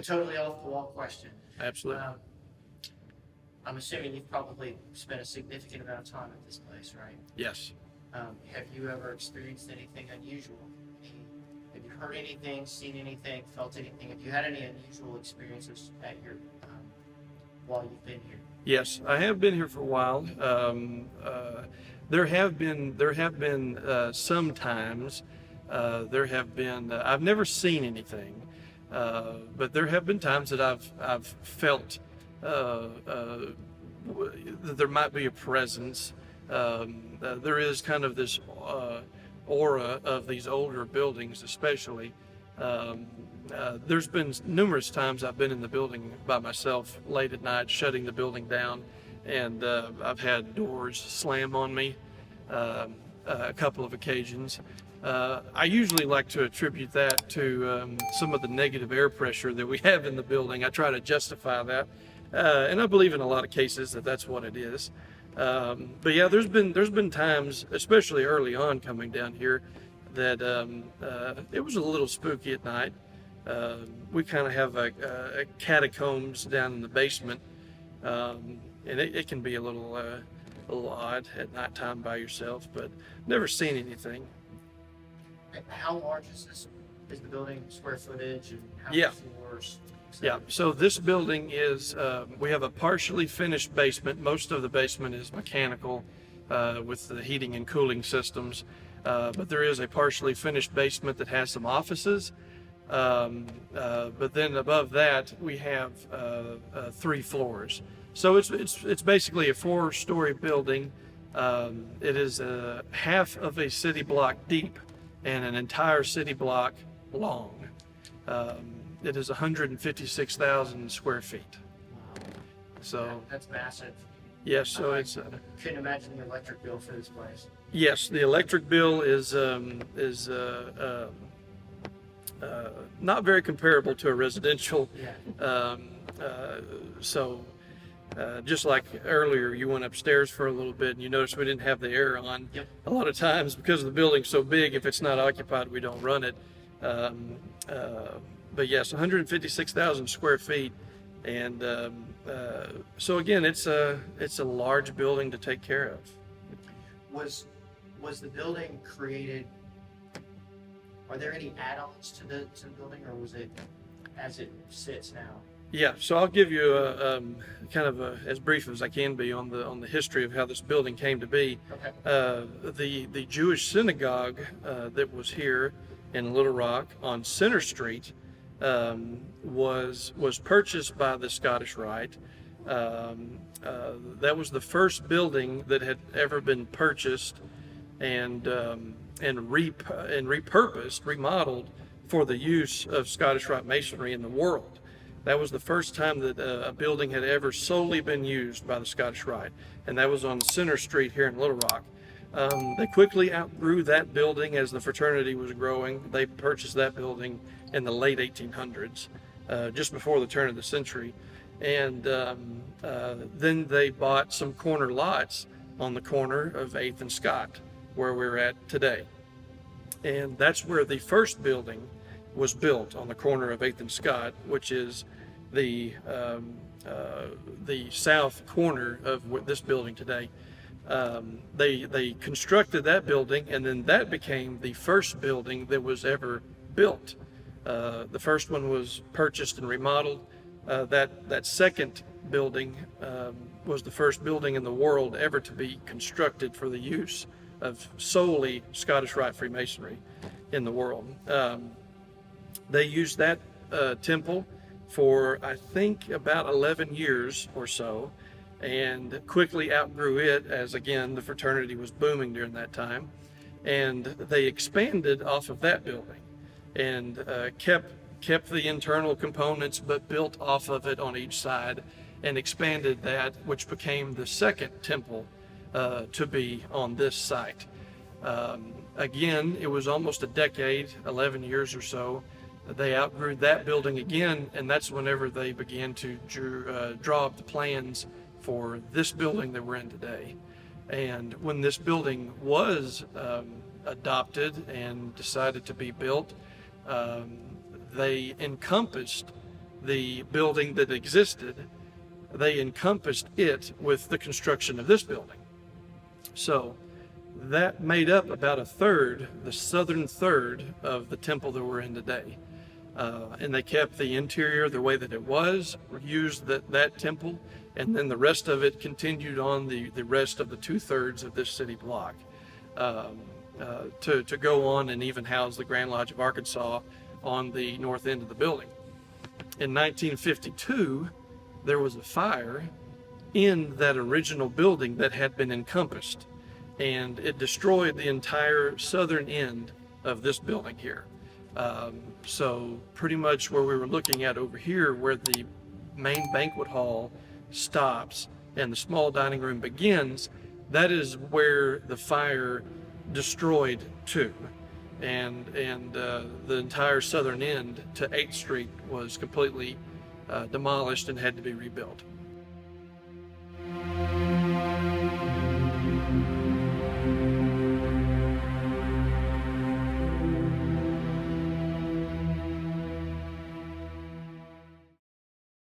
A totally off-the-wall question. Absolutely. I'm assuming you've probably spent a significant amount of time at this place, right? Yes. Have you ever experienced anything unusual? Have you heard anything, seen anything, felt anything? Have you had any unusual experiences at your while you've been here? Yes, I have been here for a while. There have been some times. There have been. I've never seen anything, but there have been times that I've felt that there might be a presence. There is kind of this aura of these older buildings, especially. There's been numerous times I've been in the building by myself late at night, shutting the building down, and I've had doors slam on me a couple of occasions. I usually like to attribute that to some of the negative air pressure that we have in the building. I try to justify that, and I believe in a lot of cases that that's what it is. But yeah, there's been times, especially early on coming down here, that it was a little spooky at night. We kind of have a catacombs down in the basement, and it can be a little odd at nighttime by yourself, but never seen anything. How large is the building, square footage, and how many floors? Yeah, so this building is, we have a partially finished basement. Most of the basement is mechanical with the heating and cooling systems, but there is a partially finished basement that has some offices. But then above that, we have 3 floors. So it's basically a 4-story building. It is half of a city block deep and an entire city block long. It is 156,000 square feet. So that's massive. yes, so it's. Couldn't imagine the electric bill for this place. Yes, the electric bill is not very comparable to a residential. Yeah. Just like earlier, you went upstairs for a little bit and you noticed we didn't have the air on. Yep. A lot of times, because the building's so big, if it's not occupied, we don't run it. But yes, 156,000 square feet, and so again, it's a large building to take care of. Was the building created? Are there any add-ons to the building, or was it as it sits now? Yeah, so I'll give you a kind of as brief as I can be on the history of how this building came to be. Okay. The Jewish synagogue that was here in Little Rock on Center Street was purchased by the Scottish Rite. That was the first building that had ever been purchased and repurposed, remodeled for the use of Scottish Rite Masonry in the world. That was the first time that a building had ever solely been used by the Scottish Rite, and that was on Center Street here in Little Rock. They quickly outgrew that building as the fraternity was growing. They purchased that building in the late 1800s, just before the turn of the century. And then they bought some corner lots on the corner of 8th and Scott, where we're at today. And that's where the first building was built, on the corner of 8th and Scott, which is the south corner of this building today. They constructed that building, and then that became the first building that was ever built. The first one was purchased and remodeled. That second building was the first building in the world ever to be constructed for the use of solely Scottish Rite Freemasonry in the world. They used that temple for, I think, about 11 years or so, and quickly outgrew it as, again, the fraternity was booming during that time. And they expanded off of that building and kept the internal components, but built off of it on each side and expanded that, which became the second temple to be on this site. Again, it was almost a decade, 11 years or so. They outgrew that building again, and that's whenever they began to draw up the plans for this building that we're in today. And when this building was adopted and decided to be built, they encompassed the building that existed, they encompassed it with the construction of this building. So that made up about a third, the southern third of the temple that we're in today. And they kept the interior the way that it was, used that temple, and then the rest of it continued on the rest of the 2/3 of this city block to go on and even house the Grand Lodge of Arkansas on the north end of the building. In 1952, there was a fire in that original building that had been encompassed, and it destroyed the entire southern end of this building here. So pretty much where we were looking at over here, where the main banquet hall stops and the small dining room begins, that is where the fire destroyed too. And the entire southern end to 8th Street was completely demolished and had to be rebuilt.